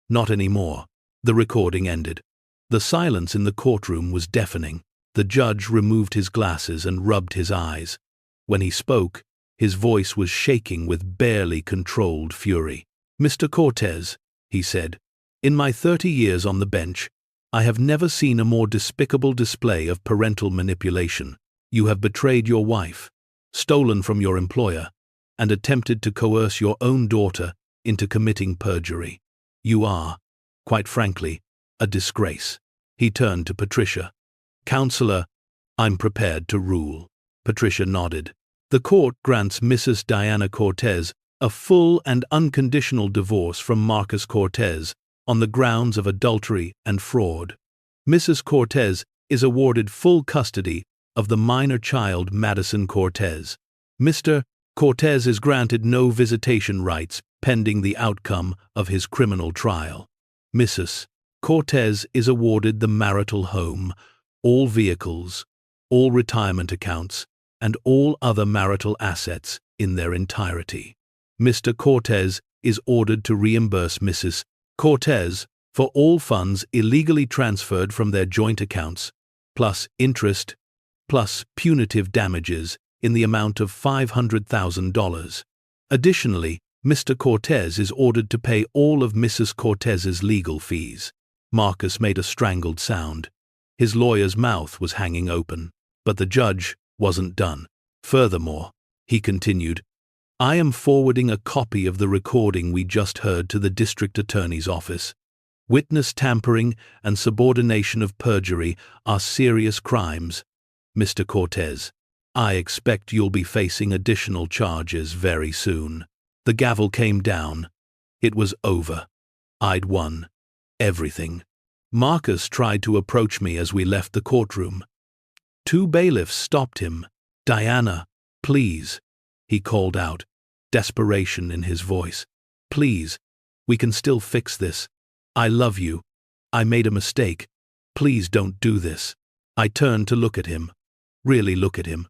Speaker 1: Not anymore. The recording ended. The silence in the courtroom was deafening. The judge removed his glasses and rubbed his eyes. When he spoke, his voice was shaking with barely controlled fury. Mr. Cortez, he said, in my 30 years on the bench, I have never seen a more despicable display of parental manipulation. You have betrayed your wife, stolen from your employer, and attempted to coerce your own daughter into committing perjury. You are, quite frankly, a disgrace. He turned to Patricia. Counselor, I'm prepared to rule. Patricia nodded. The court grants Mrs. Diana Cortez a full and unconditional divorce from Marcus Cortez on the grounds of adultery and fraud. Mrs. Cortez is awarded full custody of the minor child Madison Cortez. Mr. Cortez is granted no visitation rights pending the outcome of his criminal trial. Mrs. Cortez is awarded the marital home, all vehicles, all retirement accounts, and all other marital assets in their entirety. Mr. Cortez is ordered to reimburse Mrs. Cortez for all funds illegally transferred from their joint accounts, plus interest, plus punitive damages in the amount of $500,000. Additionally, Mr. Cortez is ordered to pay all of Mrs. Cortez's legal fees. Marcus made a strangled sound. His lawyer's mouth was hanging open, but the judge wasn't done. Furthermore, he continued, I am forwarding a copy of the recording we just heard to the district attorney's office. Witness tampering and subordination of perjury are serious crimes. Mr. Cortez, I expect you'll be facing additional charges very soon. The gavel came down. It was over. I'd won. Everything. Marcus tried to approach me as we left the courtroom. 2 bailiffs stopped him. Diana, please, he called out, desperation in his voice. Please, we can still fix this. I love you. I made a mistake. Please don't do this. I turned to look at him. Really look at him.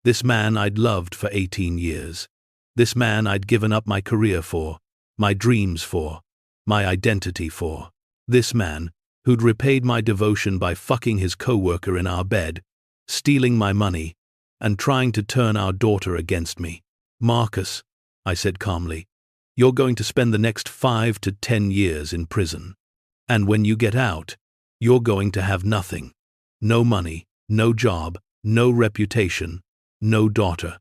Speaker 1: This man I'd loved for 18 years. This man I'd given up my career for, my dreams for, my identity for. This man who'd repaid my devotion by fucking his coworker in our bed, stealing my money, and trying to turn our daughter against me. Marcus, I said calmly, you're going to spend the next 5 to 10 years in prison. And when you get out, you're going to have nothing. No money, no job, no reputation, no daughter.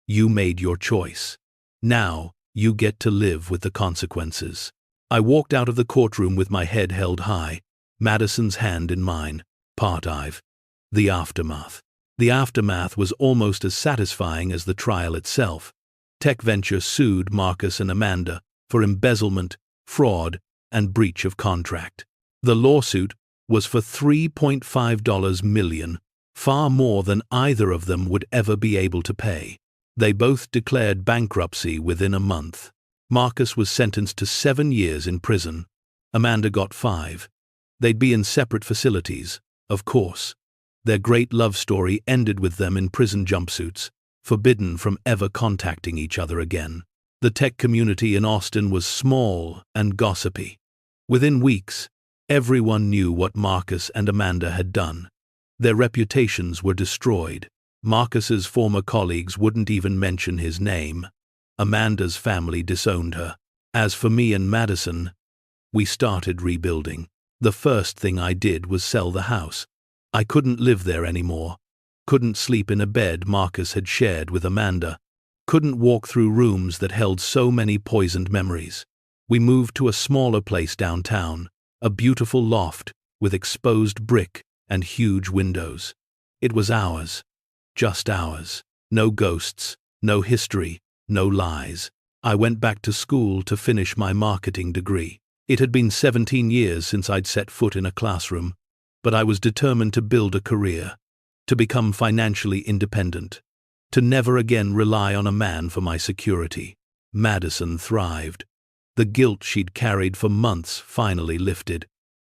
Speaker 1: You made your choice. Now, You get to live with the consequences. I walked out of the courtroom with my head held high, Madison's hand in mine. Part V. The aftermath. The aftermath was almost as satisfying as the trial itself. Tech Venture sued Marcus and Amanda for embezzlement, fraud, and breach of contract. The lawsuit was for $3.5 million, far more than either of them would ever be able to pay. They both declared bankruptcy within a month. Marcus was sentenced to 7 years in prison. Amanda got 5. They'd be in separate facilities, of course. Their great love story ended with them in prison jumpsuits, forbidden from ever contacting each other again. The tech community in Austin was small and gossipy. Within weeks, everyone knew what Marcus and Amanda had done. Their reputations were destroyed. Marcus's former colleagues wouldn't even mention his name. Amanda's family disowned her. As for me and Madison, we started rebuilding. The first thing I did was sell the house. I couldn't live there anymore. Couldn't sleep in a bed Marcus had shared with Amanda. Couldn't walk through rooms that held so many poisoned memories. We moved to a smaller place downtown, a beautiful loft with exposed brick and huge windows. It was ours. Just ours. No ghosts, no history, no lies. I went back to school to finish my marketing degree. It had been 17 years since I'd set foot in a classroom, but I was determined to build a career, to become financially independent, to never again rely on a man for my security. Madison thrived. The guilt she'd carried for months finally lifted.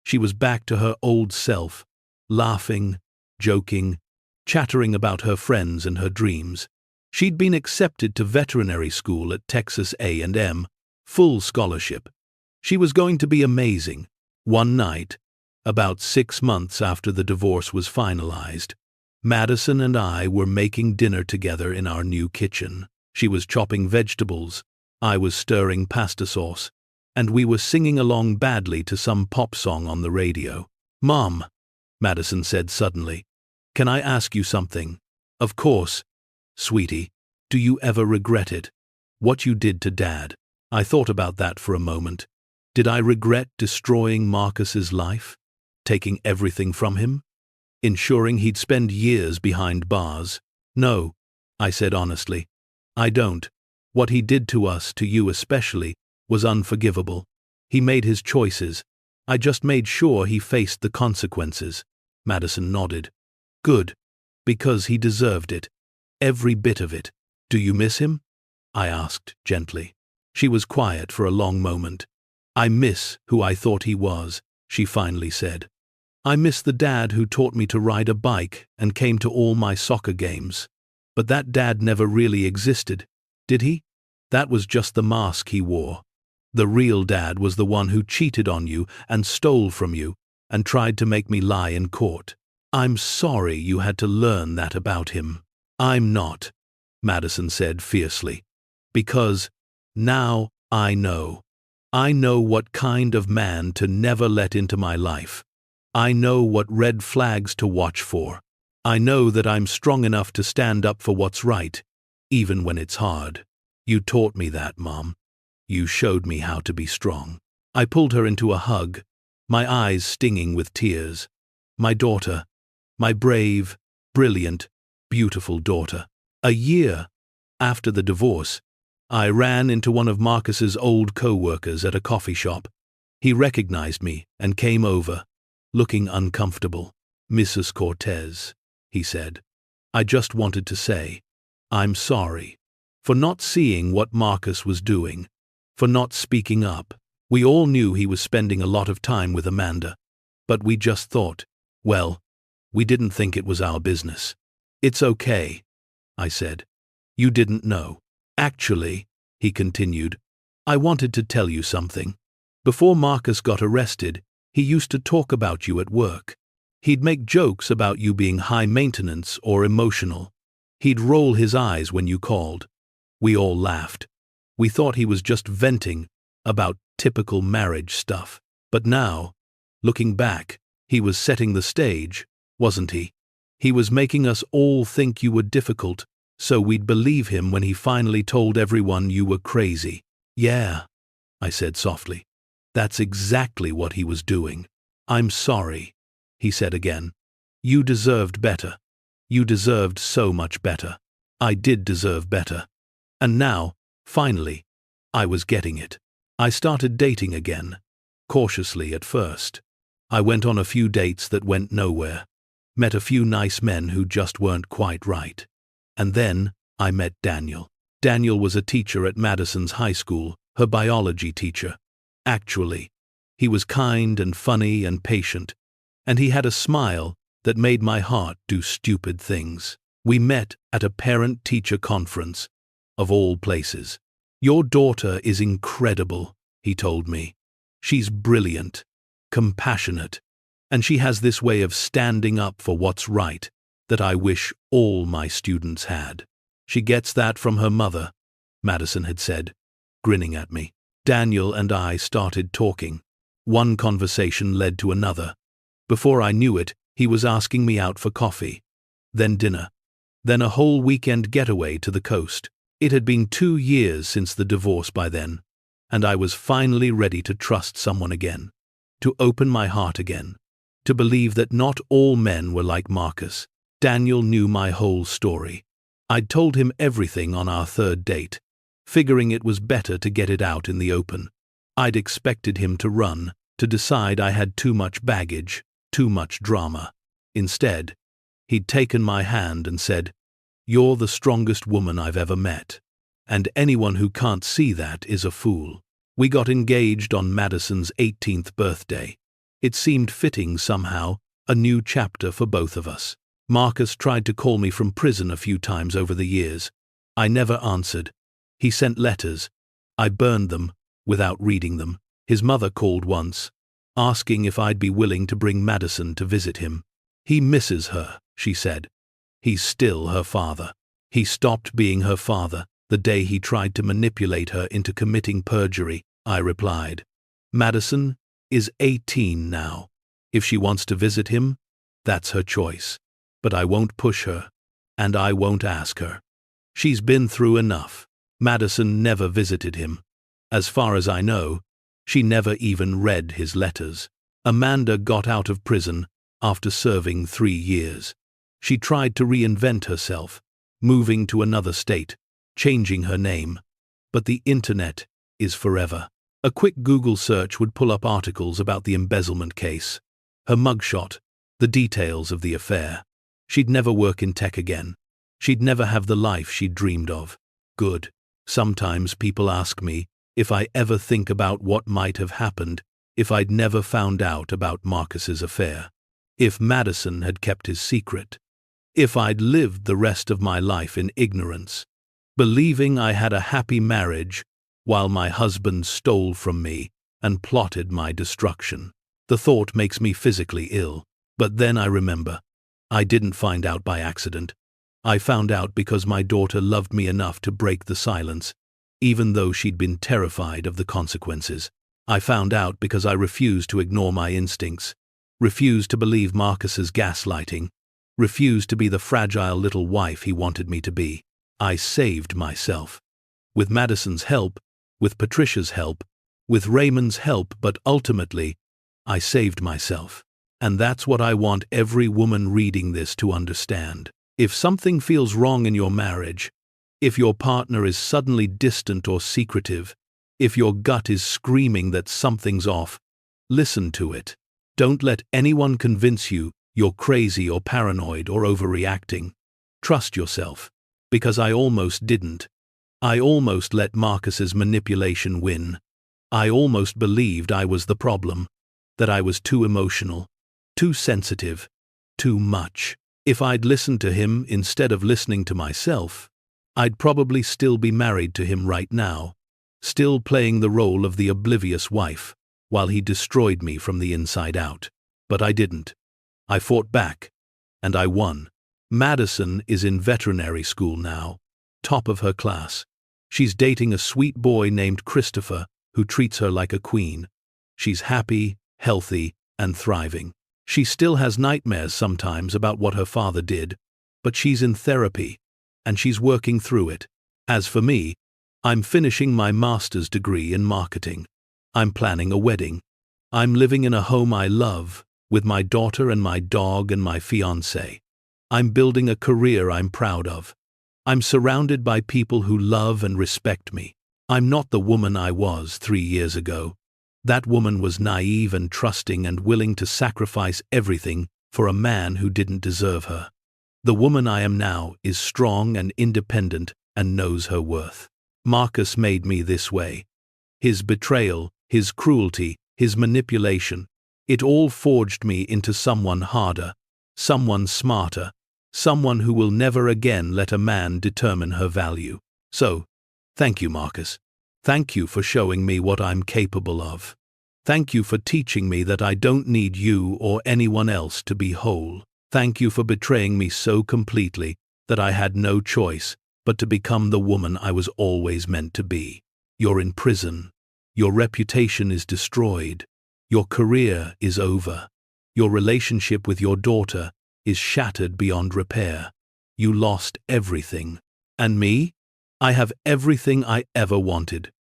Speaker 1: She was back to her old self, laughing, joking, chattering about her friends and her dreams. She'd been accepted to veterinary school at Texas A&M, full scholarship. She was going to be amazing. One night, about 6 months after the divorce was finalized, Madison and I were making dinner together in our new kitchen. She was chopping vegetables, I was stirring pasta sauce, and we were singing along badly to some pop song on the radio. "Mom," Madison said suddenly, "can I ask you something?" "Of course, sweetie. Do you ever regret it? What you did to Dad?" I thought about that for a moment. Did I regret destroying Marcus's life? Taking everything from him? Ensuring he'd spend years behind bars? No, I said honestly. I don't. What he did to us, to you especially, was unforgivable. He made his choices. I just made sure he faced the consequences. Madison nodded. Good. Because he deserved it. Every bit of it. Do you miss him? I asked gently. She was quiet for a long moment. I miss who I thought he was, she finally said. I miss the dad who taught me to ride a bike and came to all my soccer games. But that dad never really existed, did he? That was just the mask he wore. The real dad was the one who cheated on you and stole from you and tried to make me lie in court. I'm sorry you had to learn that about him. I'm not, Madison said fiercely. Because now I know. I know what kind of man to never let into my life. I know what red flags to watch for. I know that I'm strong enough to stand up for what's right, even when it's hard. You taught me that, Mom. You showed me how to be strong. I pulled her into a hug, my eyes stinging with tears. My daughter, my brave, brilliant, beautiful daughter. A year after the divorce, I ran into one of Marcus's old co-workers at a coffee shop. He recognized me and came over, looking uncomfortable. Mrs. Cortez, he said. I just wanted to say, I'm sorry for not seeing what Marcus was doing, for not speaking up. We all knew he was spending a lot of time with Amanda, but we just thought, well, we didn't think it was our business. It's okay, I said. You didn't know. Actually, he continued, I wanted to tell you something. Before Marcus got arrested, he used to talk about you at work. He'd make jokes about you being high maintenance or emotional. He'd roll his eyes when you called. We all laughed. We thought he was just venting about typical marriage stuff. But now, looking back, he was setting the stage, wasn't he? He was making us all think you were difficult, so we'd believe him when he finally told everyone you were crazy. Yeah, I said softly. That's exactly what he was doing. I'm sorry, he said again. You deserved better. You deserved so much better. I did deserve better. And now, finally, I was getting it. I started dating again, cautiously at first. I went on a few dates that went nowhere, met a few nice men who just weren't quite right. And then I met Daniel. Daniel was a teacher at Madison's high school, her biology teacher. Actually, he was kind and funny and patient, and he had a smile that made my heart do stupid things. We met at a parent-teacher conference, of all places. Your daughter is incredible, he told me. She's brilliant, compassionate, and she has this way of standing up for what's right that I wish all my students had. She gets that from her mother, Madison had said, grinning at me. Daniel and I started talking. One conversation led to another. Before I knew it, he was asking me out for coffee, then dinner, then a whole weekend getaway to the coast. It had been 2 years since the divorce by then, and I was finally ready to trust someone again, to open my heart again, to believe that not all men were like Marcus. Daniel knew my whole story. I'd told him everything on our 3rd date, figuring it was better to get it out in the open. I'd expected him to run, to decide I had too much baggage, too much drama. Instead, he'd taken my hand and said, "You're the strongest woman I've ever met, and anyone who can't see that is a fool." We got engaged on Madison's 18th birthday. It seemed fitting somehow, a new chapter for both of us. Marcus tried to call me from prison a few times over the years. I never answered. He sent letters. I burned them, without reading them. His mother called once, asking if I'd be willing to bring Madison to visit him. He misses her, she said. He's still her father. He stopped being her father the day he tried to manipulate her into committing perjury, I replied. Madison is 18 now. If she wants to visit him, that's her choice. But I won't push her, and I won't ask her. She's been through enough. Madison never visited him. As far as I know, she never even read his letters. Amanda got out of prison after serving 3 years. She tried to reinvent herself, moving to another state, changing her name. But the internet is forever. A quick Google search would pull up articles about the embezzlement case, her mugshot, the details of the affair. She'd never work in tech again. She'd never have the life she'd dreamed of. Good. Sometimes people ask me if I ever think about what might have happened if I'd never found out about Marcus's affair. If Madison had kept his secret. If I'd lived the rest of my life in ignorance, believing I had a happy marriage while my husband stole from me and plotted my destruction. The thought makes me physically ill. But then I remember, I didn't find out by accident. I found out because my daughter loved me enough to break the silence, even though she'd been terrified of the consequences. I found out because I refused to ignore my instincts, refused to believe Marcus's gaslighting, refused to be the fragile little wife he wanted me to be. I saved myself. With Madison's help, with Patricia's help, with Raymond's help, but ultimately, I saved myself. And that's what I want every woman reading this to understand. If something feels wrong in your marriage, if your partner is suddenly distant or secretive, if your gut is screaming that something's off, listen to it. Don't let anyone convince you you're crazy or paranoid or overreacting. Trust yourself. Because I almost didn't. I almost let Marcus's manipulation win. I almost believed I was the problem, that I was too emotional, too sensitive, too much. If I'd listened to him instead of listening to myself, I'd probably still be married to him right now, still playing the role of the oblivious wife, while he destroyed me from the inside out. But I didn't. I fought back, and I won. Madison is in veterinary school now, top of her class. She's dating a sweet boy named Christopher, who treats her like a queen. She's happy, healthy, and thriving. She still has nightmares sometimes about what her father did, but she's in therapy, and she's working through it. As for me, I'm finishing my master's degree in marketing. I'm planning a wedding. I'm living in a home I love, with my daughter and my dog and my fiancé. I'm building a career I'm proud of. I'm surrounded by people who love and respect me. I'm not the woman I was 3 years ago. That woman was naive and trusting and willing to sacrifice everything for a man who didn't deserve her. The woman I am now is strong and independent and knows her worth. Marcus made me this way. His betrayal, his cruelty, his manipulation, it all forged me into someone harder, someone smarter, someone who will never again let a man determine her value. So, thank you, Marcus. Thank you for showing me what I'm capable of. Thank you for teaching me that I don't need you or anyone else to be whole. Thank you for betraying me so completely that I had no choice but to become the woman I was always meant to be. You're in prison. Your reputation is destroyed. Your career is over. Your relationship with your daughter is shattered beyond repair. You lost everything. And me? I have everything I ever wanted.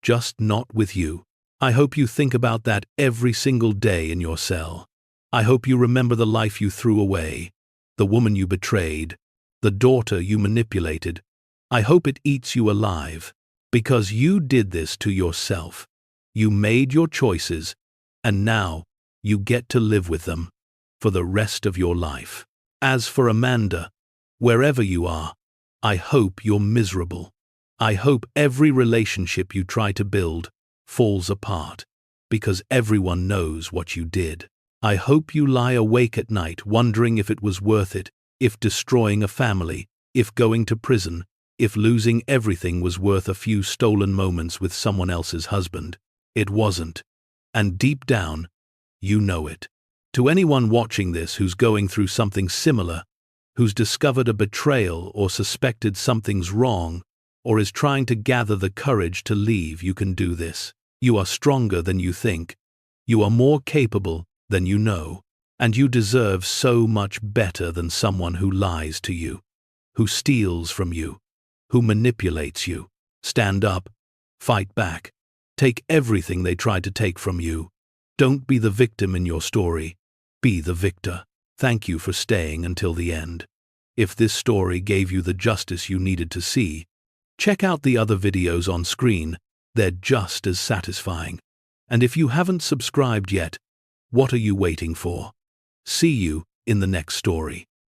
Speaker 1: Just not with you. I hope you think about that every single day in your cell. I hope you remember the life you threw away, the woman you betrayed, the daughter you manipulated. I hope it eats you alive, because you did this to yourself. You made your choices, and now you get to live with them for the rest of your life. As for Amanda, wherever you are, I hope you're miserable. I hope every relationship you try to build falls apart, because everyone knows what you did. I hope you lie awake at night wondering if it was worth it, if destroying a family, if going to prison, if losing everything was worth a few stolen moments with someone else's husband. It wasn't. And deep down, you know it. To anyone watching this who's going through something similar, who's discovered a betrayal or suspected something's wrong, or is trying to gather the courage to leave, you can do this. You are stronger than you think. You are more capable than you know. And you deserve so much better than someone who lies to you, who steals from you, who manipulates you. Stand up. Fight back. Take everything they tried to take from you. Don't be the victim in your story. Be the victor. Thank you for staying until the end. If this story gave you the justice you needed to see, check out the other videos on screen. They're just as satisfying. And if you haven't subscribed yet, what are you waiting for? See you in the next story.